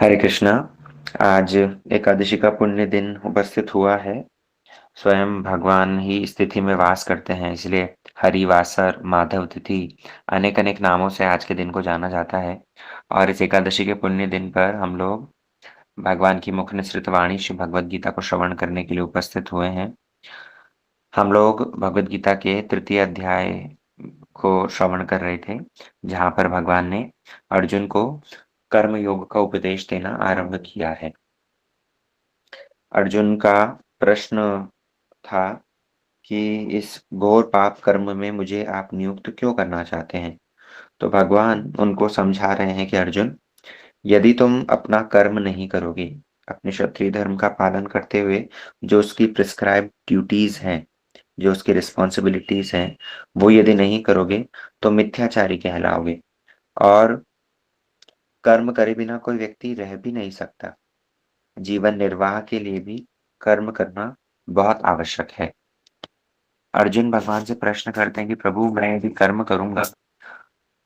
हरे कृष्णा। आज एकादशी का पुण्य दिन उपस्थित हुआ है। स्वयं भगवान ही स्थिति में वास करते हैं, इसलिए हरिवासर माधव तिथि अनेक अनेक नामों से आज के दिन को जाना जाता है। और इस एकादशी के पुण्य दिन पर हम लोग भगवान की मुख निसृत वाणी श्री भगवद गीता को श्रवण करने के लिए उपस्थित हुए हैं। हम लोग भगवद गीता के तृतीय अध्याय को श्रवण कर रहे थे, जहाँ पर भगवान ने अर्जुन को कर्म योग का उपदेश देना आरंभ किया है। अर्जुन का प्रश्न था कि इस घोर पाप कर्म में मुझे आप नियुक्त क्यों करना चाहते हैं। तो भगवान उनको समझा रहे हैं कि अर्जुन, यदि तुम अपना कर्म नहीं करोगे, अपने क्षत्रिय धर्म का पालन करते हुए जो उसकी प्रिस्क्राइब ड्यूटीज हैं, जो उसकी रिस्पॉन्सिबिलिटीज हैं, वो यदि नहीं करोगे तो मिथ्याचारी कहलाओगे। और कर्म करे बिना कोई व्यक्ति रह भी नहीं सकता। जीवन निर्वाह के लिए भी कर्म करना बहुत आवश्यक है। अर्जुन भगवान से प्रश्न करते हैं कि प्रभु, मैं यदि कर्म करूंगा,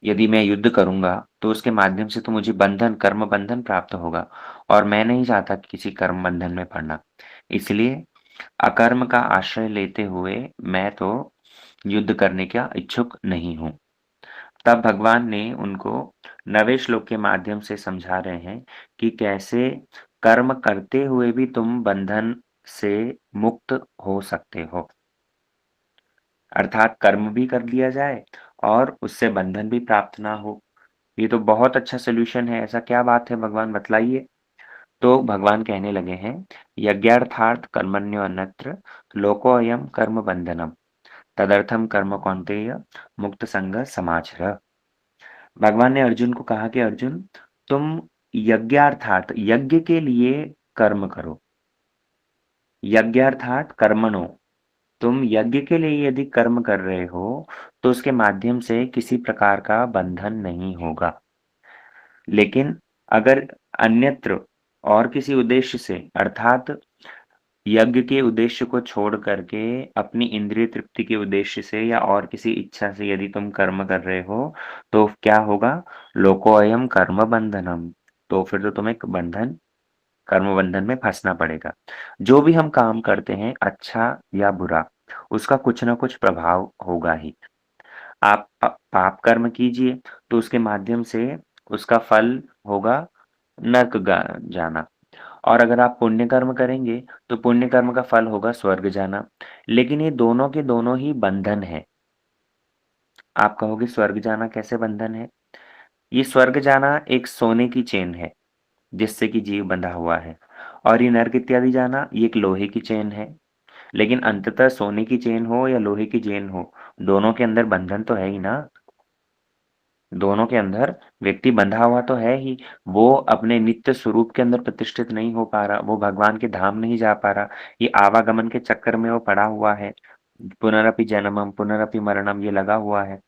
यदि मैं युद्ध करूंगा, तो उसके माध्यम से तो मुझे बंधन, कर्म बंधन प्राप्त होगा, और मैं नहीं चाहता कि किसी कर्म बंधन में पड़ना। इसलिए अकर्म का आश्रय लेते हुए मैं तो युद्ध करने का इच्छुक नहीं हूँ। तब भगवान ने उनको नवे श्लोक के माध्यम से समझा रहे हैं कि कैसे कर्म करते हुए भी तुम बंधन से मुक्त हो सकते हो। अर्थात कर्म भी कर लिया जाए और उससे बंधन भी प्राप्त ना हो। ये तो बहुत अच्छा सॉल्यूशन है। ऐसा क्या बात है भगवान, बतलाइए। तो भगवान कहने लगे हैं, यज्ञार्थार्थ कर्मण्यो अन्यत्र लोकोऽयं कर्म बंधनम तदर्थम कर्म कौन्तेय मुक्त संग समाचर। भगवान ने अर्जुन को कहा कि अर्जुन, तुम यज्ञार्थात, यज्ञ के लिए कर्म करो। यज्ञार्थात कर्मणो, तुम यज्ञ के लिए यदि कर्म कर रहे हो तो उसके माध्यम से किसी प्रकार का बंधन नहीं होगा। लेकिन अगर अन्यत्र और किसी उद्देश्य से, अर्थात यज्ञ के उद्देश्य को छोड़ करके अपनी इंद्रिय तृप्ति के उद्देश्य से या और किसी इच्छा से यदि तुम कर्म कर रहे हो, तो क्या होगा? लोकोऽयं कर्म बंधनम, तो फिर तो तुम्हें बंधन, कर्म बंधन में फंसना पड़ेगा। जो भी हम काम करते हैं, अच्छा या बुरा, उसका कुछ ना कुछ प्रभाव होगा ही। आप पाप कर्म कीजिए तो उसके माध्यम से उसका फल होगा नर्क जाना, और अगर आप पुण्य कर्म करेंगे तो पुण्य कर्म का फल होगा स्वर्ग जाना। लेकिन ये दोनों के दोनों ही बंधन है। आप कहोगे स्वर्ग जाना कैसे बंधन है? ये स्वर्ग जाना एक सोने की चेन है जिससे कि जीव बंधा हुआ है, और ये नर्क इत्यादि जाना ये एक लोहे की चेन है। लेकिन अंततः सोने की चेन हो या लोहे की चेन हो, दोनों के अंदर बंधन तो है ही ना। दोनों के अंदर व्यक्ति बंधा हुआ तो है ही। वो अपने नित्य स्वरूप के अंदर प्रतिष्ठित नहीं हो पा रहा, वो भगवान के धाम नहीं जा पा रहा। ये आवागमन के चक्कर में वो पड़ा हुआ है। पुनरपि जन्मम पुनरपि मरणम ये लगा हुआ है।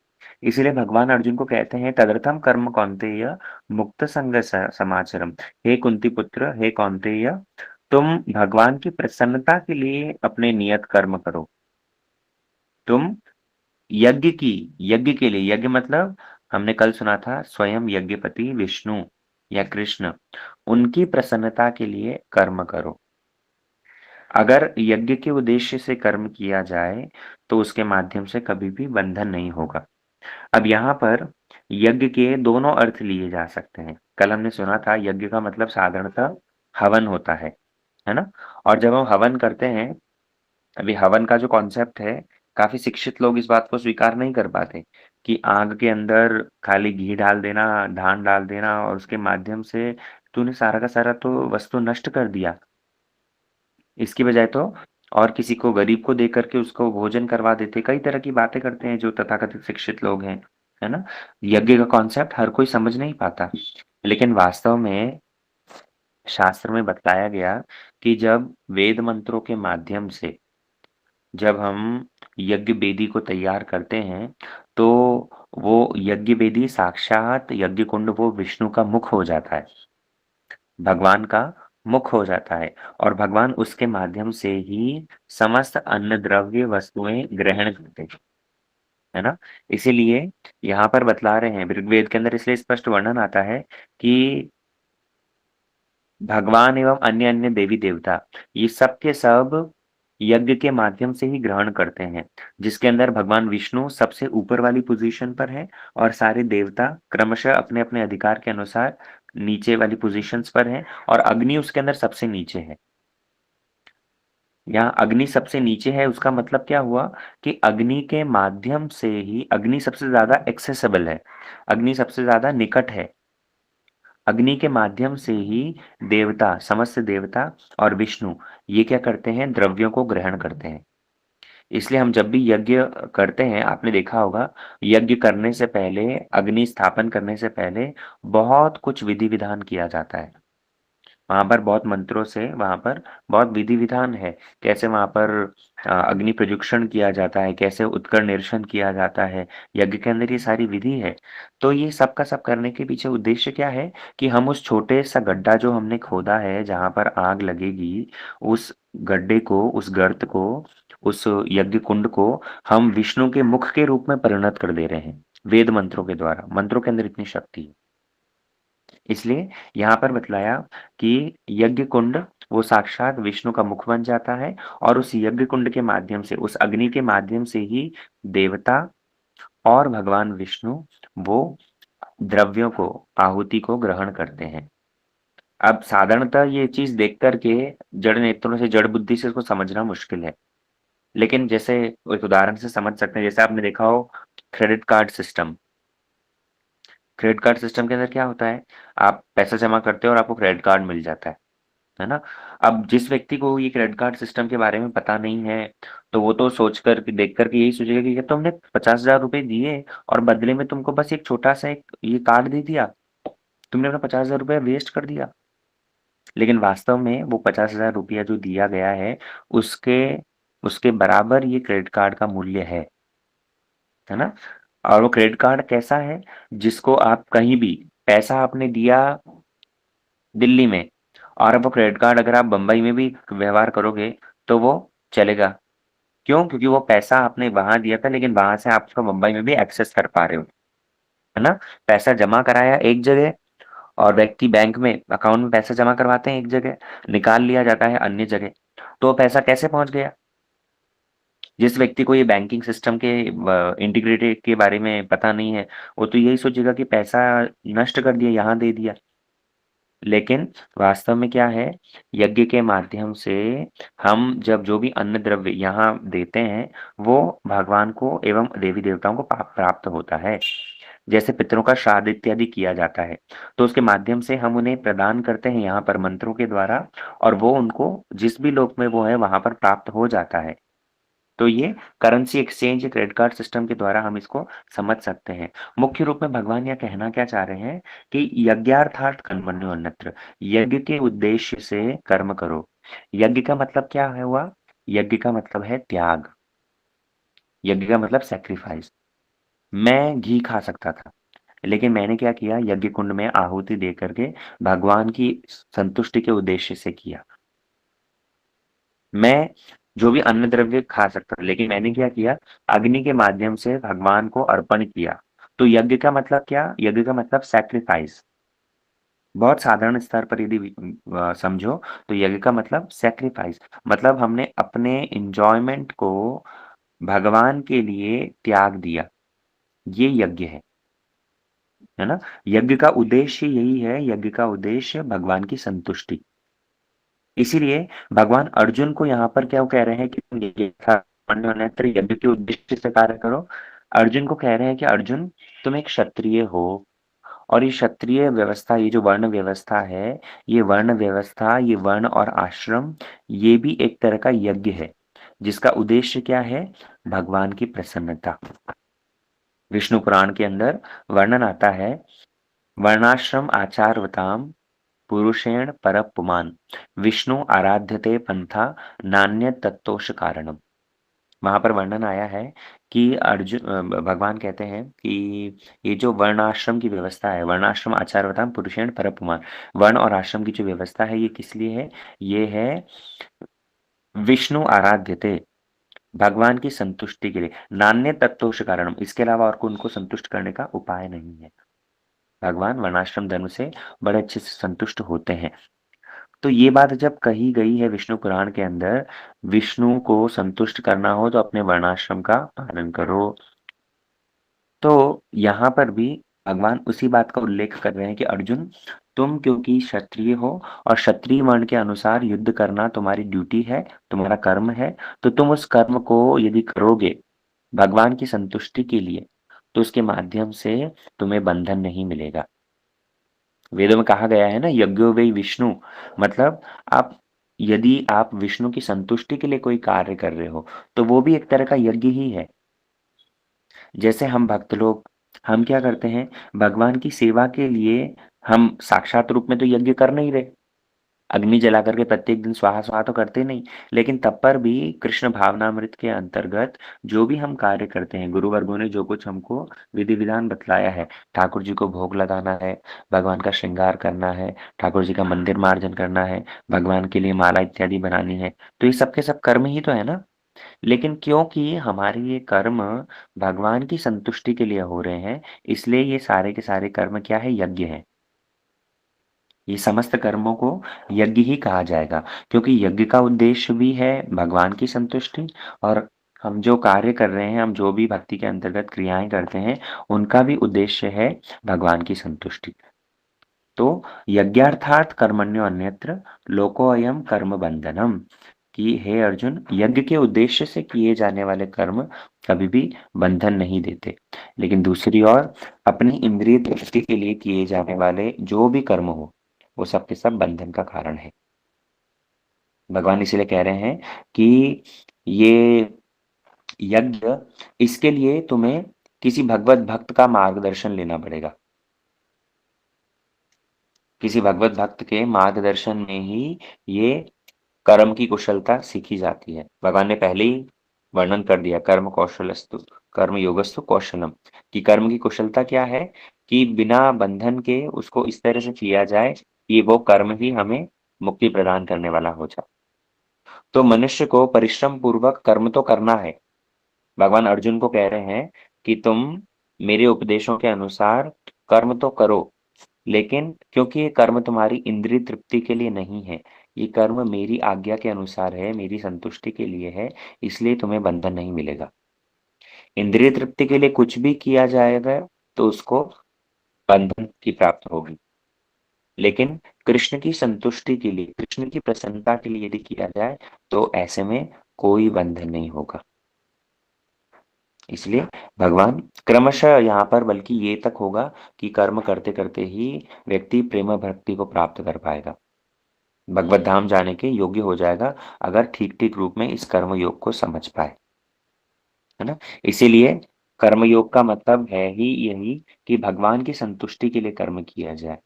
इसीलिए भगवान अर्जुन को कहते हैं, तदर्थम कर्म कौन्तेय मुक्त संग समाचरम। हे कुंती पुत्र, हे कौन्तेय, तुम भगवान की प्रसन्नता के लिए अपने नियत कर्म करो। तुम यज्ञ के लिए, यज्ञ मतलब हमने कल सुना था, स्वयं यज्ञपति विष्णु या कृष्ण, उनकी प्रसन्नता के लिए कर्म करो। अगर यज्ञ के उद्देश्य से कर्म किया जाए तो उसके माध्यम से कभी भी बंधन नहीं होगा। अब यहाँ पर यज्ञ के दोनों अर्थ लिए जा सकते हैं। कल हमने सुना था यज्ञ का मतलब साधारणतः हवन होता है ना? और जब हम हवन करते हैं, अभी हवन का जो कॉन्सेप्ट है, काफी शिक्षित लोग इस बात को स्वीकार नहीं कर पाते कि आग के अंदर खाली घी डाल देना, धान डाल देना और उसके माध्यम से तूने सारा का सारा तो वस्तु नष्ट कर दिया। इसकी बजाय तो और किसी को, गरीब को दे करके उसको भोजन करवा देते। कई तरह की बातें करते हैं जो तथाकथित शिक्षित लोग हैं, है ना? यज्ञ का कॉन्सेप्ट हर कोई समझ नहीं पाता। लेकिन वास्तव में शास्त्र में बतलाया गया कि जब वेद मंत्रों के माध्यम से जब हम यज्ञ वेदी को तैयार करते हैं, तो वो यज्ञ वेदी साक्षात यज्ञ कुंड वो विष्णु का मुख हो जाता है, भगवान का मुख हो जाता है। और भगवान उसके माध्यम से ही समस्त अन्न द्रव्य वस्तुएं ग्रहण करते हैं, है ना? इसीलिए यहाँ पर बतला रहे हैं, ऋग्वेद के अंदर इसलिए स्पष्ट वर्णन आता है कि भगवान एवं अन्य अन्य देवी देवता ये सब के सब यज्ञ के माध्यम से ही ग्रहण करते हैं, जिसके अंदर भगवान विष्णु सबसे ऊपर वाली पोजीशन पर है और सारे देवता क्रमशः अपने अपने अधिकार के अनुसार नीचे वाली पोजीशंस पर हैं और अग्नि उसके अंदर सबसे नीचे है। यहाँ अग्नि सबसे नीचे है उसका मतलब क्या हुआ कि अग्नि के माध्यम से ही अग्नि सबसे ज्यादा एक्सेसिबल है, अग्नि सबसे ज्यादा निकट है। अग्नि के माध्यम से ही देवता, समस्त देवता और विष्णु ये क्या करते हैं, द्रव्यों को ग्रहण करते हैं। इसलिए हम जब भी यज्ञ करते हैं, आपने देखा होगा, यज्ञ करने से पहले, अग्नि स्थापन करने से पहले बहुत कुछ विधि विधान किया जाता है। वहाँ पर बहुत मंत्रों से वहाँ पर बहुत विधि विधान है, कैसे वहाँ पर अग्नि प्रजुक्षण किया जाता है, कैसे उत्कर्ण निरसन किया जाता है, यज्ञ के अंदर ये सारी विधि है। तो ये सब का सब करने के पीछे उद्देश्य क्या है कि हम उस छोटे सा गड्ढा जो हमने खोदा है जहाँ पर आग लगेगी, उस गड्ढे को, उस गर्त को, उस यज्ञ कुंड को हम विष्णु के मुख के रूप में परिणत कर दे रहे हैं, वेद मंत्रों के द्वारा। मंत्रों के अंदर इतनी शक्ति है। इसलिए यहाँ पर बतलाया कि यज्ञ कुंड वो साक्षात विष्णु का मुख बन जाता है और उस यज्ञ कुंड के माध्यम से, उस अग्नि के माध्यम से ही देवता और भगवान विष्णु वो द्रव्यों को, आहुति को ग्रहण करते हैं। अब साधारणतः ये चीज देख करके जड़ नेत्रों से, जड़ बुद्धि से इसको समझना मुश्किल है, लेकिन जैसे एक उदाहरण से समझ सकते हैं। जैसे आपने देखा हो credit card system, credit card system के अंदर क्या होता है, आप पैसा जमा करते हो और आपको क्रेडिट कार्ड मिल जाता है ना? अब जिस व्यक्ति को ये क्रेडिट कार्ड सिस्टम के बारे में पता नहीं है, तो वो तो सोच कर देख करके यही सोचेगा कि ये तुमने 50,000 रुपए दिए और बदले में तुमको बस एक छोटा सा एक ये कार्ड दे दिया, तुमने अपना 50,000 रुपया वेस्ट कर दिया। लेकिन वास्तव में वो 50,000 रुपया जो दिया गया है, उसके उसके बराबर ये क्रेडिट कार्ड का मूल्य है ना? और वो क्रेडिट कार्ड कैसा है, जिसको आप कहीं भी, पैसा आपने दिया दिल्ली में और अब वो क्रेडिट कार्ड अगर आप बंबई में भी व्यवहार करोगे तो वो चलेगा। क्यों? क्योंकि वो पैसा आपने वहां दिया था, लेकिन वहां से आप उसको मुंबई में भी एक्सेस कर पा रहे हो, है ना? पैसा जमा कराया एक जगह और व्यक्ति बैंक में अकाउंट में पैसा जमा करवाते हैं एक जगह, निकाल लिया जाता है अन्य जगह। तो पैसा कैसे पहुंच गया? जिस व्यक्ति को ये बैंकिंग सिस्टम के इंटीग्रेटेड के बारे में पता नहीं है, वो तो यही सोचेगा कि पैसा नष्ट कर दिया, यहाँ दे दिया। लेकिन वास्तव में क्या है, यज्ञ के माध्यम से हम जब जो भी अन्न द्रव्य यहाँ देते हैं, वो भगवान को एवं देवी देवताओं को प्राप्त होता है। जैसे पितरों का श्राद्ध इत्यादि किया जाता है, तो उसके माध्यम से हम उन्हें प्रदान करते हैं यहाँ पर मंत्रों के द्वारा, और वो उनको जिस भी लोक में वो है वहां पर प्राप्त हो जाता है। तो ये currency exchange credit card system के द्वारा हम इसको समझ सकते हैं। मुख्य रूप में भगवान यह कहना क्या चाह रहे हैं कि यज्ञार्थात कर्मण्यो अन्यत्र, यज्ञ के उद्देश्य से कर्म करो। यज्ञ का मतलब क्या है हुआ? यज्ञ का मतलब है त्याग, यज्ञ का मतलब सैक्रिफाइस। मैं घी खा सकता था, लेकिन मैंने क्या किया, यज्ञ कुंड में आहुति दे करके भगवान की संतुष्टि के उद्देश्य से किया। मैं जो भी अन्न द्रव्य खा सकता था, लेकिन मैंने क्या किया, अग्नि के माध्यम से भगवान को अर्पण किया। तो यज्ञ का मतलब क्या? यज्ञ का मतलब सैक्रिफाइस। बहुत साधारण स्तर पर यदि समझो तो यज्ञ का मतलब सैक्रिफाइस, मतलब हमने अपने इंजॉयमेंट को भगवान के लिए त्याग दिया। ये यज्ञ है ना? यज्ञ का उद्देश्य यही है, यज्ञ का उद्देश्य भगवान की संतुष्टि। इसीलिए भगवान अर्जुन को यहाँ पर क्या कह रहे हैं कि तुम यज्ञ के उद्देश्य से कार्य करो। अर्जुन को कह रहे हैं कि अर्जुन, तुम एक क्षत्रिय हो, और ये क्षत्रिय व्यवस्था, ये जो वर्ण व्यवस्था है, ये वर्ण व्यवस्था, ये वर्ण और आश्रम, ये भी एक तरह का यज्ञ है, जिसका उद्देश्य क्या है? भगवान की प्रसन्नता। विष्णु पुराण के अंदर वर्णन आता है, वर्णाश्रम आचारवताम पुरुषेण पर पुमान विष्णु आराध्यते पंथा नान्य तत्तोष कारणम। वहां पर वर्णन आया है कि भगवान कहते हैं कि ये जो वर्ण आश्रम की व्यवस्था है, वर्णाश्रम आचारवताम पुरुषेण पर पुमान, वर्ण और आश्रम की जो व्यवस्था है, ये किस लिए है? ये है विष्णु आराध्यते, भगवान की संतुष्टि के लिए। नान्य तत्तोष कारणम, इसके अलावा और को उनको संतुष्ट करने का उपाय नहीं है। भगवान वर्णाश्रम धर्म से बड़े अच्छे से संतुष्ट होते हैं। तो ये बात जब कही गई है विष्णु पुराण के अंदर, विष्णु को संतुष्ट करना हो तो अपने वर्णाश्रम का पालन करो। तो यहाँ पर भी भगवान उसी बात का उल्लेख कर रहे हैं कि अर्जुन, तुम क्योंकि क्षत्रिय हो और क्षत्रिय वर्ण के अनुसार युद्ध करना तुम्हारी ड्यूटी है, तुम्हारा कर्म है, तो तुम उस कर्म को यदि करोगे भगवान की संतुष्टि के लिए, तो उसके माध्यम से तुम्हें बंधन नहीं मिलेगा। वेदों में कहा गया है ना, यज्ञो वै विष्णु, मतलब आप, यदि आप विष्णु की संतुष्टि के लिए कोई कार्य कर रहे हो, तो वो भी एक तरह का यज्ञ ही है। जैसे हम भक्त लोग, हम क्या करते हैं, भगवान की सेवा के लिए हम साक्षात रूप में तो यज्ञ कर नहीं रहे, अग्नि जला करके प्रत्येक दिन स्वाहा स्वाहा तो करते नहीं, लेकिन तब पर भी कृष्ण भावनामृत के अंतर्गत जो भी हम कार्य करते हैं, गुरुवर्गों ने जो कुछ हमको विधि विधान बतलाया है, ठाकुर जी को भोग लगाना है, भगवान का श्रृंगार करना है, ठाकुर जी का मंदिर मार्जन करना है, भगवान के लिए माला इत्यादि बनानी है, तो ये सब के सब कर्म ही तो है ना। लेकिन क्योंकि हमारे ये कर्म भगवान की संतुष्टि के लिए हो रहे हैं, इसलिए ये सारे के सारे कर्म क्या है, यज्ञ है। ये समस्त कर्मों को यज्ञ ही कहा जाएगा, क्योंकि यज्ञ का उद्देश्य भी है भगवान की संतुष्टि, और हम जो कार्य कर रहे हैं, हम जो भी भक्ति के अंतर्गत क्रियाएं करते हैं, उनका भी उद्देश्य है भगवान की संतुष्टि। तो यज्ञार्थात कर्मण्यो अन्यत्र लोकोऽयं कर्म बंधनम, कि हे अर्जुन, यज्ञ के उद्देश्य से किए जाने वाले कर्म कभी भी बंधन नहीं देते, लेकिन दूसरी ओर अपनी इंद्रिय तृप्ति के लिए किए जाने वाले जो भी कर्म हो, वो सब के सब बंधन का कारण है। भगवान इसलिए कह रहे हैं कि ये यज्ञ, इसके लिए तुम्हें किसी भगवत भक्त का मार्गदर्शन लेना पड़ेगा। किसी भगवत भक्त के मार्गदर्शन में ही ये कर्म की कुशलता सीखी जाती है। भगवान ने पहले ही वर्णन कर दिया, कर्म कौशलस्तु कर्म योगस्तु कौशलम, कि कर्म की कुशलता क्या है, कि बिना बंधन के उसको इस तरह से किया जाए कि वो कर्म ही हमें मुक्ति प्रदान करने वाला हो जाए। तो मनुष्य को परिश्रम पूर्वक कर्म तो करना है। भगवान अर्जुन को कह रहे हैं कि तुम मेरे उपदेशों के अनुसार कर्म तो करो, लेकिन क्योंकि ये कर्म तुम्हारी इंद्रिय तृप्ति के लिए नहीं है, ये कर्म मेरी आज्ञा के अनुसार है, मेरी संतुष्टि के लिए है, इसलिए तुम्हें बंधन नहीं मिलेगा। इंद्रिय तृप्ति के लिए कुछ भी किया जाएगा तो उसको बंधन की प्राप्त होगी, लेकिन कृष्ण की संतुष्टि के लिए, कृष्ण की प्रसन्नता के लिए यदि किया जाए, तो ऐसे में कोई बंधन नहीं होगा। इसलिए भगवान क्रमशः यहाँ पर, बल्कि ये तक होगा कि कर्म करते करते ही व्यक्ति प्रेम भक्ति को प्राप्त कर पाएगा, भगवत धाम जाने के योग्य हो जाएगा, अगर ठीक ठीक रूप में इस कर्म योग को समझ पाए, है ना। इसीलिए कर्म योग का मतलब है ही यही कि भगवान की संतुष्टि के लिए कर्म किया जाए,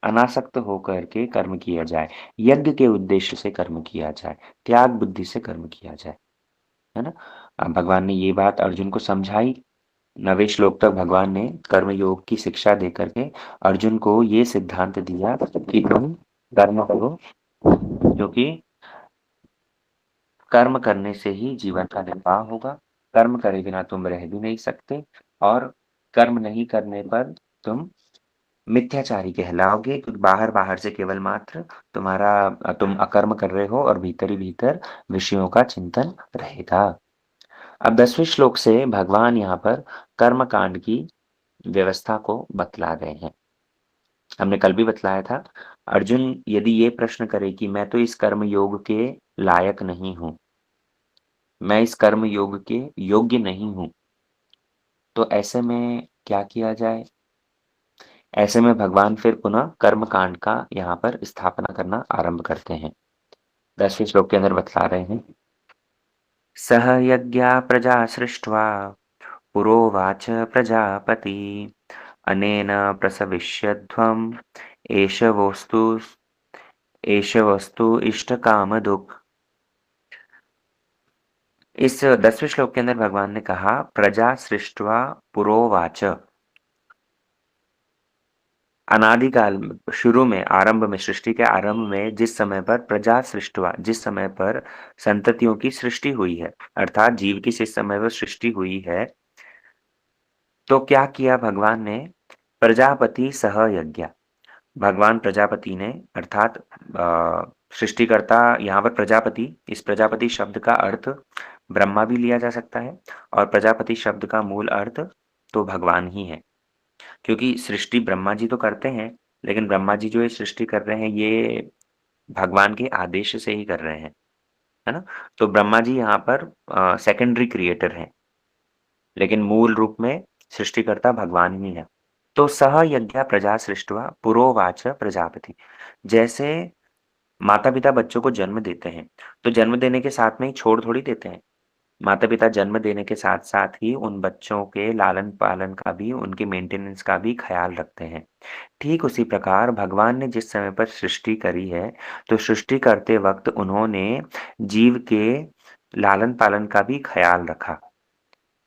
अनासक्त होकर के कर्म किया जाए, यज्ञ के उद्देश्य से कर्म किया जाए, त्याग बुद्धि से कर्म किया जाए, है ना। अब भगवान ने ये बात अर्जुन को समझाई। 9वें श्लोक तक भगवान ने कर्म योग की शिक्षा दे करके अर्जुन को ये सिद्धांत दिया कि तुम कर्म करो, क्योंकि कर्म करने से ही जीवन का निर्वाह होगा, कर्म करे बिना तुम रह भी नहीं सकते, और कर्म नहीं करने पर तुम मिथ्याचारी कहलाओगे, क्योंकि बाहर बाहर से केवल मात्र तुम अकर्म कर रहे हो और भीतर ही भीतर विषयों का चिंतन रहेगा। अब 10वें श्लोक से भगवान यहाँ पर कर्म कांड की व्यवस्था को बतला रहे हैं। हमने कल भी बतलाया था, अर्जुन यदि ये प्रश्न करे कि मैं तो इस कर्म योग के लायक नहीं हूं, मैं इस कर्म योग के योग्य नहीं हूं, तो ऐसे में क्या किया जाए। ऐसे में भगवान फिर पुनः कर्म कांड का यहाँ पर स्थापना करना आरंभ करते हैं। 10वें श्लोक के अंदर बतला रहे हैं, सह यज्ञा प्रजा सृष्ट्वा पुरोवाच प्रजापति, अनेन प्रसविष्यध्वम् एष वस्तु एष वस्तु इष्टकामधुक्। इस 10वें श्लोक के अंदर भगवान ने कहा, प्रजा सृष्ट्वा पुरोवाच, अनादिकाल में, शुरू में, आरंभ में, सृष्टि के आरंभ में जिस समय पर प्रजा सृष्टवा, जिस समय पर संततियों की सृष्टि हुई है, अर्थात जीव की जिस समय पर सृष्टि हुई है, तो क्या किया भगवान ने, प्रजापति सह यज्ञ, भगवान प्रजापति ने, अर्थात सृष्टिकर्ता यहाँ पर प्रजापति, इस प्रजापति शब्द का अर्थ ब्रह्मा भी लिया जा सकता है और प्रजापति शब्द का मूल अर्थ तो भगवान ही है। क्योंकि सृष्टि ब्रह्मा जी तो करते हैं, लेकिन ब्रह्मा जी जो ये सृष्टि कर रहे हैं ये भगवान के आदेश से ही कर रहे हैं, है ना? तो ब्रह्मा जी यहाँ पर सेकेंडरी क्रिएटर हैं, लेकिन मूल रूप में सृष्टिकर्ता भगवान ही है। तो सह यज्ञ प्रजा सृष्ट्वा पुरोवाच प्रजापति। जैसे माता-पिता बच्चों को जन्म देते हैं, तो जन्म देने के साथ में ही छोड़ थोड़ी देते हैं। माता-पिता जन्म देने के साथ-साथ ही उन बच्चों के लालन-पालन का भी, उनके मेंटेनेंस का भी ख़्याल रखते हैं। ठीक उसी प्रकार भगवान ने जिस समय पर सृष्टि करी है, तो सृष्टि करते वक़्त उन्होंने जीव के लालन-पालन का भी ख़्याल रखा।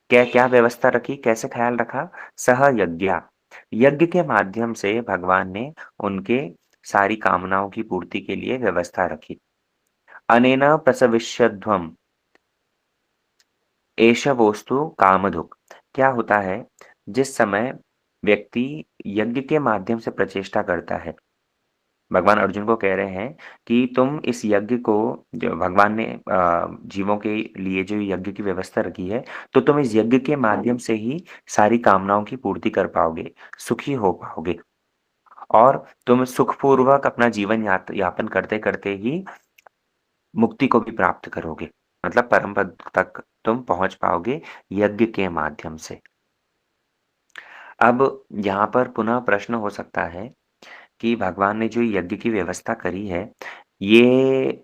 क्या क्या व्यवस्था रखी, कैसे ख़्याल रखा? सह यज्ञा, यज्ञ के माध्यम से भगवान ने उनके सारी कामनाओं की पूर्ति के लिए व्यवस्था रखी। अनेन प्रसविष्यध्वम् एष वोस्तु कामधुक्। क्या होता है, जिस समय व्यक्ति यज्ञ के माध्यम से प्रचेष्टा करता है, भगवान अर्जुन को कह रहे हैं कि तुम इस यज्ञ को, जो भगवान ने जीवों के लिए जो यज्ञ की व्यवस्था रखी है, तो तुम इस यज्ञ के माध्यम से ही सारी कामनाओं की पूर्ति कर पाओगे, सुखी हो पाओगे और तुम सुखपूर्वक अपना जीवन यापन करते-करते ही मुक्ति को भी प्राप्त करोगे। मतलब परम पद तक तुम पहुँच पाओगे यज्ञ के माध्यम से। अब यहाँ पर पुनः प्रश्न हो सकता है कि भगवान ने जो यज्ञ की व्यवस्था करी है, ये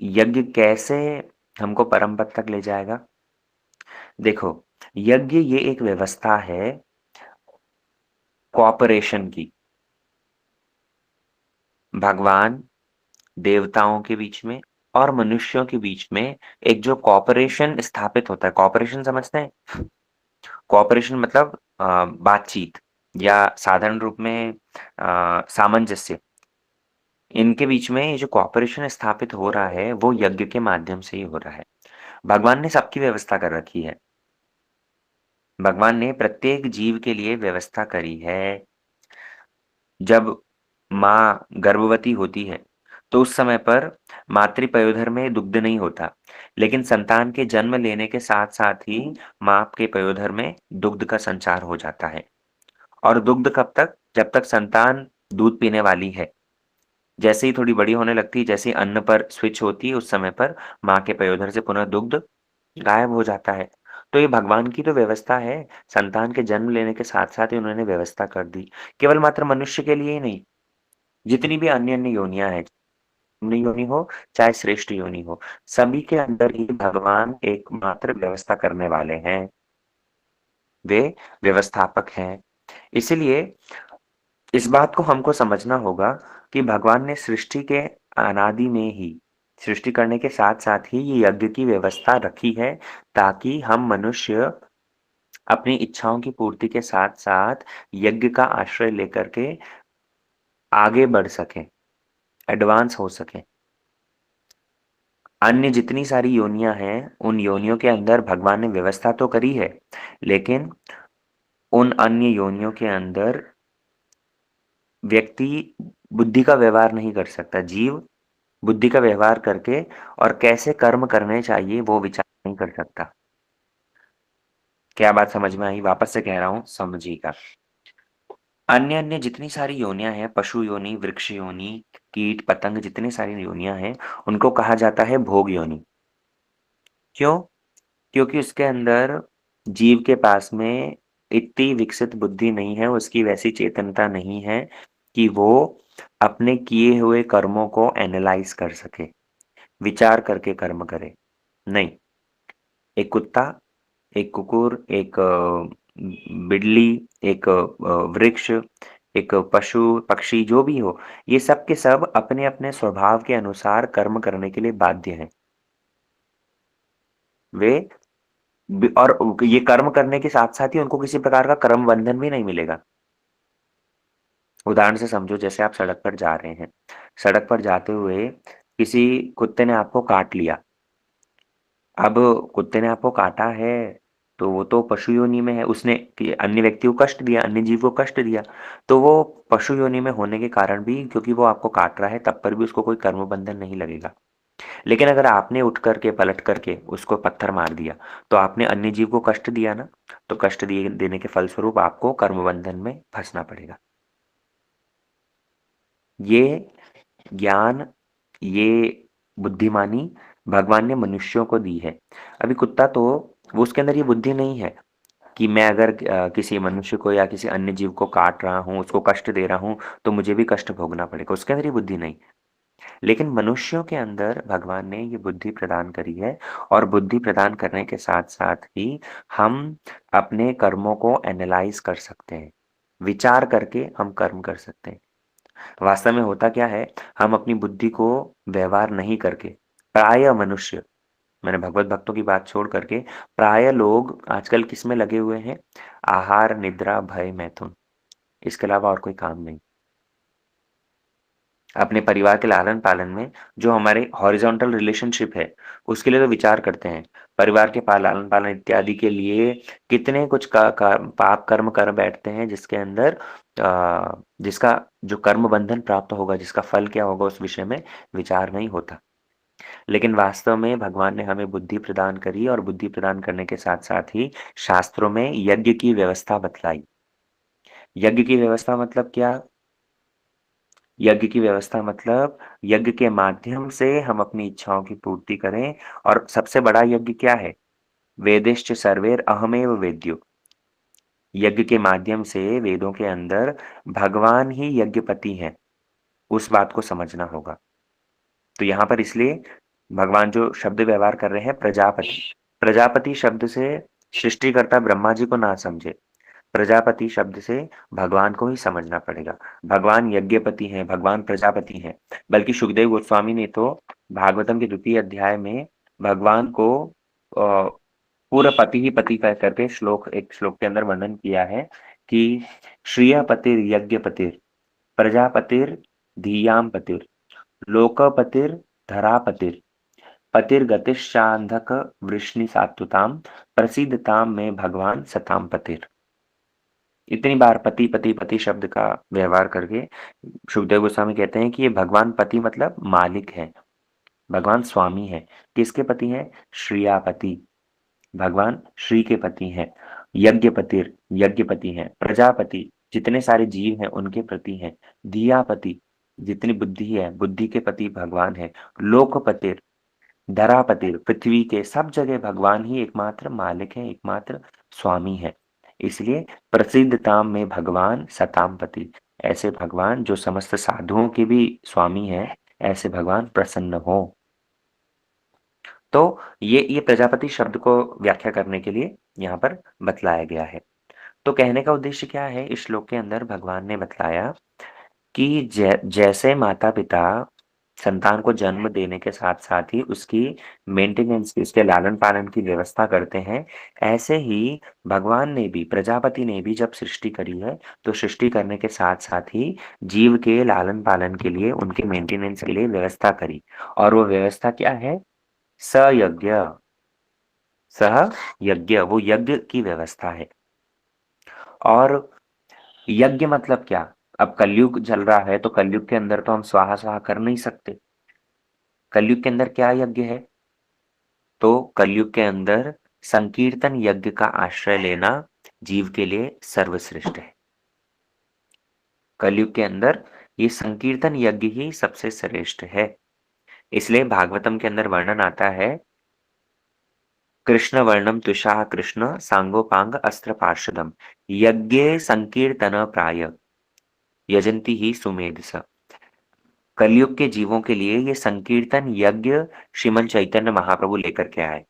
यज्ञ कैसे हमको परम पद तक ले जाएगा? देखो, यज्ञ ये एक व्यवस्था है कोऑपरेशन की। भगवान, देवताओं के बीच में और मनुष्यों के बीच में एक जो कोऑपरेशन स्थापित होता है, कोऑपरेशन समझते हैं? कोऑपरेशन मतलब बातचीत या साधारण रूप में सामंजस्य। इनके बीच में ये जो कोऑपरेशन स्थापित हो रहा है, वो यज्ञ के माध्यम से ही हो रहा है। भगवान ने सबकी व्यवस्था कर रखी है। भगवान ने प्रत्येक जीव के लिए व्यवस्था करी है। जब माँ गर्भवती होती है, तो उस समय पर मातृपयोधर में दुग्ध नहीं होता, लेकिन संतान के जन्म लेने के साथ-साथ ही माँ के पयोधर में दुग्ध का संचार हो जाता है। और दुग्ध कब तक? जब तक संतान दूध पीने वाली है। जैसे ही थोड़ी बड़ी होने लगती है, जैसे ही अन्न पर स्विच होती है, उस समय पर माँ के पयोधर से पुनः दुग्ध गायब हो जाता है। तो ये भगवान की तो व्यवस्था है, संतान के जन्म लेने के साथ-साथ ही उन्होंने व्यवस्था कर दी। केवल मात्र मनुष्य के लिए ही नहीं, जितनी भी अन्य-अन्य योनियाँ हैं, निम्न योनि हो, चाहे श्रेष्ठ योनि हो, सभी के अंदर ही भगवान एकमात्र व्यवस्था करने वाले हैं। वे व्यवस्थापक हैं। इसीलिए इस बात को हमको समझना होगा कि भगवान ने सृष्टि के अनादि में ही, सृष्टि करने के साथ-साथ ही ये यज्ञ की व्यवस्था रखी है, ताकि हम मनुष्य अपनी इच्छाओं की पूर्ति के साथ-साथ यज्ञ का आश्रय लेकर के आगे बढ़ सकें, एडवांस हो सकें। अन्य जितनी सारी योनियाँ हैं, उन योनियों के अंदर भगवान ने व्यवस्था तो करी है, लेकिन उन अन्य योनियों के अंदर व्यक्ति बुद्धि का व्यवहार नहीं कर सकता। जीव बुद्धि का व्यवहार करके और कैसे कर्म करने चाहिए वो विचार नहीं कर सकता। क्या बात समझ में आई? वापस से कह रहा हूँ, समझिएगा। अन्य-अन्य जितनी सारी योनियाँ हैं, पशु योनि, वृक्ष योनि, कीट, पतंग जितनी सारी योनियाँ हैं, उनको कहा जाता है भोग योनि। क्यों? क्योंकि उसके अंदर जीव के पास में इतनी विकसित बुद्धि नहीं है, उसकी वैसी चेतनता नहीं है कि वो अपने किए हुए कर्मों को एनालाइज़ कर सके, विचार करके कर्म करे। नहीं, एक कुत्ता, एक कुकुर, एक बिल्ली, एक वृक्ष, एक पशु, पक्षी जो भी हो, ये सब के सब अपने-अपने स्वभाव के अनुसार कर्म करने के लिए बाध्य हैं। वे और ये कर्म करने के साथ-साथ ही उनको किसी प्रकार का कर्म बंधन भी नहीं मिलेगा। उदाहरण से समझो, जैसे आप सड़क पर जा रहे हैं। सड़क पर जाते हुए किसी कुत्ते ने आपको काट लिया। अब कुत्ते ने आपको काटा है, तो वो तो पशु योनि में है, उसने अन्य व्यक्ति को कष्ट दिया, अन्य जीव को कष्ट दिया, तो वो पशु योनि में होने के कारण भी, क्योंकि वो आपको काट रहा है, तब पर भी उसको कोई कर्म बंधन नहीं लगेगा। लेकिन अगर आपने उठ करके पलट करके उसको पत्थर मार दिया, तो आपने अन्य जीव को कष्ट दिया ना, तो कष्ट दिए देने के फलस्वरूप आपको कर्म बंधन में फंसना पड़ेगा। ये ज्ञान, ये बुद्धिमानी भगवान ने मनुष्यों को दी है। अभी कुत्ता तो, वो उसके अंदर ये बुद्धि नहीं है कि मैं अगर किसी मनुष्य को या किसी अन्य जीव को काट रहा हूँ, उसको कष्ट दे रहा हूँ, तो मुझे भी कष्ट भोगना पड़ेगा, उसके अंदर ये बुद्धि नहीं। लेकिन मनुष्यों के अंदर भगवान ने ये बुद्धि प्रदान करी है, और बुद्धि प्रदान करने के साथ साथ ही हम अपने कर्मों को एनालाइज कर सकते हैं, विचार करके हम कर्म कर सकते हैं। वास्तव में होता क्या है, हम अपनी बुद्धि को व्यवहार नहीं करके, प्राय मनुष्य, मैंने भगवत भक्तों की बात छोड़ करके, प्राय लोग आजकल किस में लगे हुए हैं? आहार, निद्रा, भय, मैथुन, इसके अलावा और कोई काम नहीं। अपने परिवार के लालन पालन में, जो हमारे हॉरिजॉन्टल रिलेशनशिप है, उसके लिए तो विचार करते हैं। परिवार के लालन पालन इत्यादि के लिए कितने कुछ पाप कर्म कर बैठते हैं, जिसके अंदर जिसका जो कर्म बंधन प्राप्त होगा, जिसका फल क्या होगा, उस विषय में विचार नहीं होता। लेकिन वास्तव में भगवान ने हमें बुद्धि प्रदान करी, और बुद्धि प्रदान करने के साथ साथ ही शास्त्रों में यज्ञ की व्यवस्था बतलाई। यज्ञ की व्यवस्था मतलब क्या? यज्ञ की व्यवस्था मतलब यज्ञ के माध्यम से हम अपनी इच्छाओं की पूर्ति करें। और सबसे बड़ा यज्ञ क्या है? वेदेश्च सर्वैर अहमेव वेद्यो। यज्ञ के माध्यम से वेदों के अंदर भगवान ही यज्ञपति हैं, उस बात को समझना होगा। तो यहाँ पर इसलिए भगवान जो शब्द व्यवहार कर रहे हैं, प्रजापति, प्रजापति शब्द से सृष्टिकर्ता ब्रह्मा जी को ना समझे, प्रजापति शब्द से भगवान को ही समझना पड़ेगा। भगवान यज्ञपति हैं, भगवान प्रजापति हैं। बल्कि सुखदेव गोस्वामी ने तो भागवतम के द्वितीय अध्याय में भगवान को पूरा पति ही पति कह करके एक श्लोक के अंदर वर्णन किया है कि श्रिय पतिर यज्ञ पतिर, प्रजापतिर धीयाम पतिर, लोकपतिर धरापतिर, पतिर गतिश्चांधक वृष्णि सात्वताम, प्रसिद्धताम में भगवान सताम पतिर। इतनी बार पति पति पति शब्द का व्यवहार करके सुखदेव गोस्वामी कहते हैं कि ये भगवान पति मतलब मालिक है, भगवान स्वामी है। किसके पति हैं? श्रियापति, भगवान श्री के पति हैं। यज्ञपतिर, यज्ञपति हैं। प्रजापति, जितने सारे जीव हैं उनके प्रति हैं। धियापति, जितनी बुद्धि है, बुद्धि के पति भगवान है। लोकपतिर, धरापतिर, पृथ्वी के सब जगह भगवान ही एकमात्र मालिक है, एकमात्र स्वामी है। इसलिए प्रसिद्धताम में भगवान सताम पति, ऐसे भगवान जो समस्त साधुओं के भी स्वामी हैं, ऐसे भगवान प्रसन्न हो। तो ये प्रजापति शब्द को व्याख्या करने के लिए यहाँ पर बतलाया गया है। तो कहने का उद्देश्य क्या है? इस श्लोक के अंदर भगवान ने बतलाया कि जैसे माता पिता संतान को जन्म देने के साथ साथ ही उसकी मेंटेनेंस की, उसके लालन पालन की व्यवस्था करते हैं, ऐसे ही भगवान ने भी, प्रजापति ने भी जब सृष्टि करी है, तो सृष्टि करने के साथ साथ ही जीव के लालन पालन के लिए, उनके मेंटेनेंस के लिए व्यवस्था करी। और वो व्यवस्था क्या है? सयज्ञ, सह यज्ञ, वो यज्ञ की व्यवस्था है। और यज्ञ मतलब क्या? अब कलयुग चल रहा है, तो कलयुग के अंदर तो हम स्वाहा स्वाहा कर नहीं सकते। कलयुग के अंदर क्या यज्ञ है? तो कलयुग के अंदर संकीर्तन यज्ञ का आश्रय लेना जीव के लिए सर्वश्रेष्ठ है। कलयुग के अंदर ये संकीर्तन यज्ञ ही सबसे श्रेष्ठ है। इसलिए भागवतम के अंदर वर्णन आता है, कृष्ण वर्णम तुषा कृष्ण सांगोपांग अस्त्र पार्षदम, यज्ञे संकीर्तन प्राय यजंती ही सुमेध स। कलयुग के जीवों के लिए ये संकीर्तन यज्ञ श्रीमन चैतन्य महाप्रभु लेकर के आए।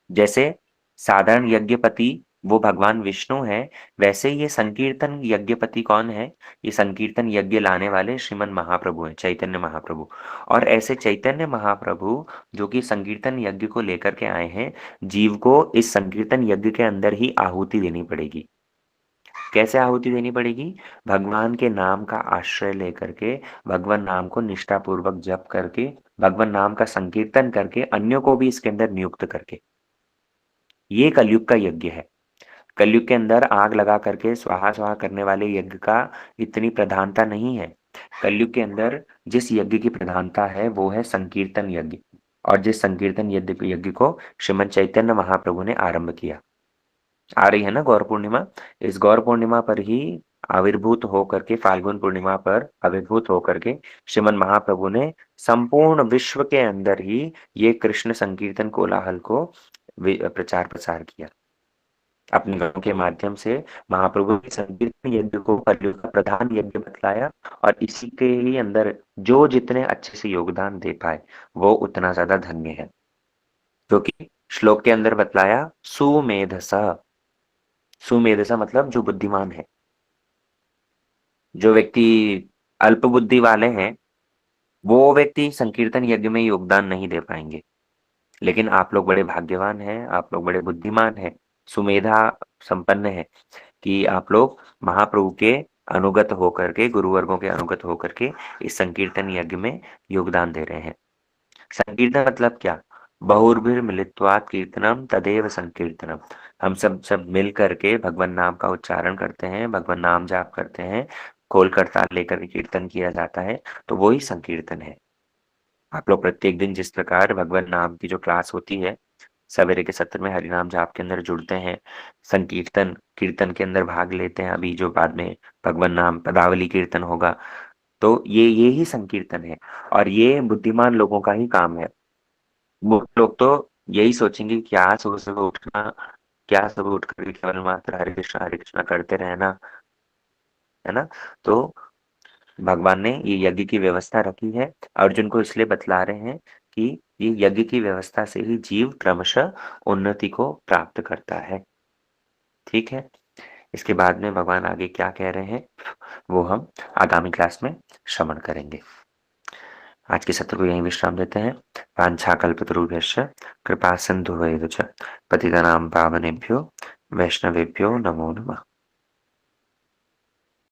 जैसे साधारण यज्ञपति वो भगवान विष्णु है, वैसे ये संकीर्तन यज्ञपति कौन है? ये संकीर्तन यज्ञ लाने वाले श्रीमन महाप्रभु हैं, चैतन्य महाप्रभु। और ऐसे चैतन्य महाप्रभु जो कि संकीर्तन यज्ञ को लेकर के आए हैं, जीव को इस संकीर्तन यज्ञ के अंदर ही आहुति देनी पड़ेगी। कैसे आहुति देनी पड़ेगी? भगवान के नाम का आश्रय लेकर के, भगवान नाम को निष्ठापूर्वक जप करके, भगवान नाम का संकीर्तन करके, अन्यों को भी इसके अंदर नियुक्त करके। ये कलयुग का यज्ञ है। कलयुग के अंदर आग लगा करके स्वाहा स्वाहा करने वाले यज्ञ का इतनी प्रधानता नहीं है। कलयुग के अंदर जिस यज्ञ की प्रधानता है वो है संकीर्तन यज्ञ। और जिस संकीर्तन यज्ञ यज्ञ को श्रीमद् चैतन्य महाप्रभु ने आरंभ किया। आ रही है ना गौर पूर्णिमा। इस गौर पूर्णिमा पर ही आविर्भूत होकर के, फाल्गुन पूर्णिमा पर आविर्भूत होकर के श्रीमद् महाप्रभु ने संपूर्ण विश्व के अंदर ही ये कृष्ण संकीर्तन कोलाहल को प्रचार प्रसार किया। अपने गांव के माध्यम से महाप्रभु ने संकीर्तन यज्ञ को कलयुग का प्रधान यज्ञ बतलाया। और इसी के ही अंदर जो जितने अच्छे से योगदान दे पाए वो उतना ज्यादा धन्य है। क्योंकि श्लोक के अंदर बतलाया सुमेधसा। सुमेधसा मतलब जो बुद्धिमान है। जो व्यक्ति अल्प बुद्धि वाले हैं वो व्यक्ति संकीर्तन यज्ञ में योगदान नहीं दे पाएंगे। लेकिन आप लोग बड़े भाग्यवान हैं, आप लोग बड़े बुद्धिमान हैं, सुमेधा संपन्न है कि आप लोग महाप्रभु के अनुगत होकर के, गुरुवर्गों के अनुगत होकर के इस संकीर्तन यज्ञ में योगदान दे रहे हैं। संकीर्तन मतलब क्या? बहुर्भिर मिलित्वात् कीर्तनम तदेव संकीर्तनम। हम सब मिल करके भगवान नाम का उच्चारण करते हैं, भगवान नाम जाप करते हैं, खोल करताल लेकर के कीर्तन किया जाता है, तो वही संकीर्तन है। आप लोग प्रत्येक दिन जिस प्रकार भगवान नाम की जो क्लास होती है, सवेरे के सत्र में हरिनाम जाप के अंदर जुड़ते हैं, संकीर्तन कीर्तन के अंदर भाग लेते हैं, अभी जो बाद में भगवान नाम पदावली कीर्तन होगा, तो ये ही संकीर्तन है। और ये बुद्धिमान लोगों का ही काम है। वो लोग तो यही सोचेंगे कि क्या सुबह सुबह उठना, क्या सुबह उठ कर केवल मात्र हरे कृष्णा करते रहना, है ना। तो भगवान ने ये यज्ञ की व्यवस्था रखी है। अर्जुन को इसलिए बतला रहे हैं कि ये यज्ञ की व्यवस्था से ही जीव क्रमशः उन्नति को प्राप्त करता है। ठीक है। इसके बाद में भगवान आगे क्या कह रहे हैं वो हम आगामी क्लास में श्रवण करेंगे। आज के सत्र को यहीं विश्राम देते हैं। वाञ्छाकल्पतरुभ्यश्च कृपा सिन्धुभैव च पतितानां पावनेभ्यो वैष्णवेभ्यो नमो नमः।